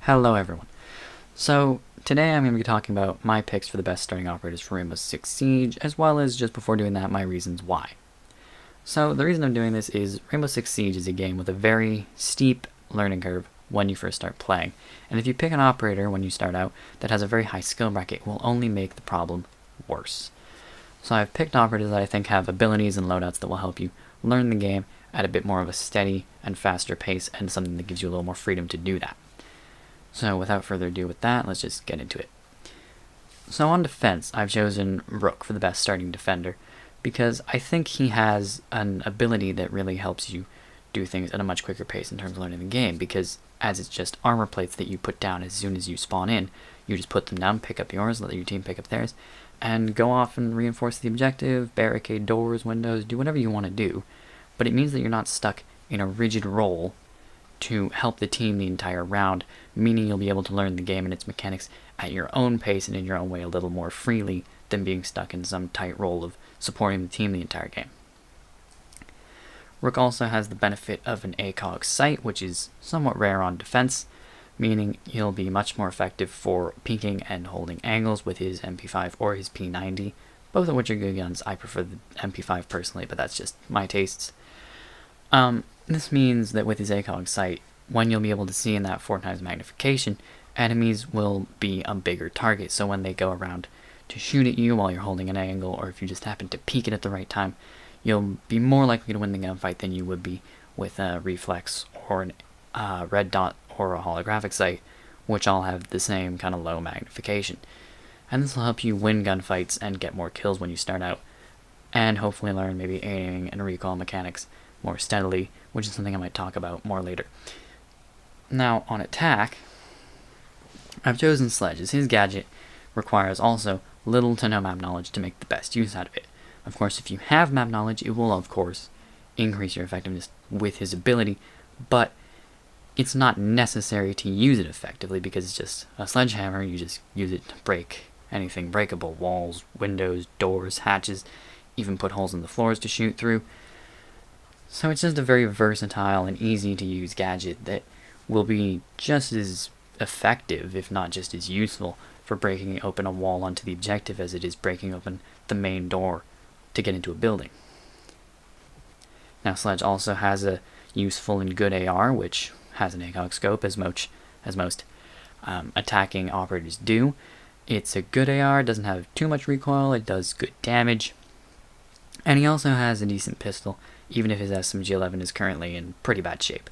Hello everyone. So today I'm going to be talking about my picks for the best starting operators for Rainbow Six Siege, as well as just before doing that, my reasons why. So the reason I'm doing this is Rainbow Six Siege is a game with a very steep learning curve when you first start playing, and if you pick an operator when you start out that has a very high skill bracket, it will only make the problem worse. So I've picked operators that I think have abilities and loadouts that will help you learn the game at a bit more of a steady and faster pace, and something that gives you a little more freedom to do that. So without further ado with that, let's just get into it. So on defense, I've chosen Rook for the best starting defender, because I think he has an ability that really helps you do things at a much quicker pace in terms of learning the game, because as it's just armor plates that you put down as soon as you spawn in, you just put them down, pick up yours, let your team pick up theirs, and go off and reinforce the objective, barricade doors, windows, do whatever you want to do. But it means that you're not stuck in a rigid role to help the team the entire round, meaning you'll be able to learn the game and its mechanics at your own pace and in your own way a little more freely than being stuck in some tight role of supporting the team the entire game. Rook also has the benefit of an ACOG sight, which is somewhat rare on defense, meaning he'll be much more effective for peeking and holding angles with his MP5 or his P90, both of which are good guns. I prefer the MP5 personally, but that's just my tastes. This means that with his ACOG sight, when you'll be able to see in that 4x magnification, enemies will be a bigger target, so when they go around to shoot at you while you're holding an angle, or if you just happen to peek it at the right time, you'll be more likely to win the gunfight than you would be with a reflex or a red dot or a holographic sight, which all have the same kind of low magnification. And this will help you win gunfights and get more kills when you start out, and hopefully learn maybe aiming and recoil mechanics more steadily, which is something I might talk about more later. Now, on attack, I've chosen Sledge, as his gadget requires also little to no map knowledge to make the best use out of it. Of course, if you have map knowledge, it will, of course, increase your effectiveness with his ability, but it's not necessary to use it effectively because it's just a sledgehammer. You just use it to break anything breakable: walls, windows, doors, hatches, even put holes in the floors to shoot through. So it's just a very versatile and easy to use gadget that will be just as effective, if not just as useful, for breaking open a wall onto the objective as it is breaking open the main door to get into a building. Now, Sledge also has a useful and good AR, which has an ACOG scope, as most attacking operators do. It's a good AR, doesn't have too much recoil, it does good damage, and he also has a decent pistol, even if his SMG-11 is currently in pretty bad shape.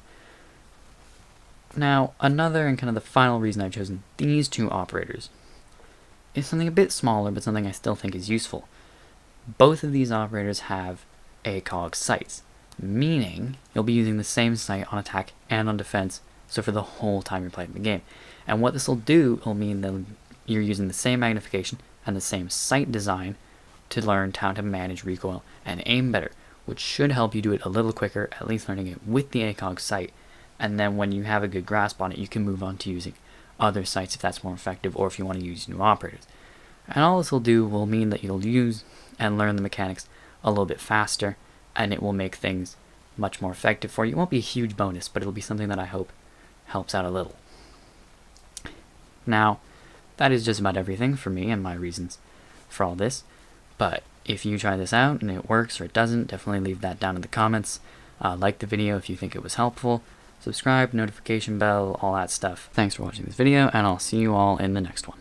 Now, another and kind of the final reason I've chosen these two operators is something a bit smaller, but something I still think is useful. Both of these operators have ACOG sights, meaning you'll be using the same sight on attack and on defense, so for the whole time you're playing the game. And what this will do will mean that you're using the same magnification and the same sight design to learn how to manage recoil and aim better, which should help you do it a little quicker, at least learning it with the ACOG sight, and then when you have a good grasp on it, you can move on to using other sights if that's more effective, or if you want to use new operators. And all this will do will mean that you'll use and learn the mechanics a little bit faster, and it will make things much more effective for you. It won't be a huge bonus, but it'll be something that I hope helps out a little. Now, that is just about everything for me and my reasons for all this, but if you try this out and it works or it doesn't, definitely leave that down in the comments. Like the video if you think it was helpful, subscribe, notification bell, all that stuff. Thanks for watching this video, and I'll see you all in the next one.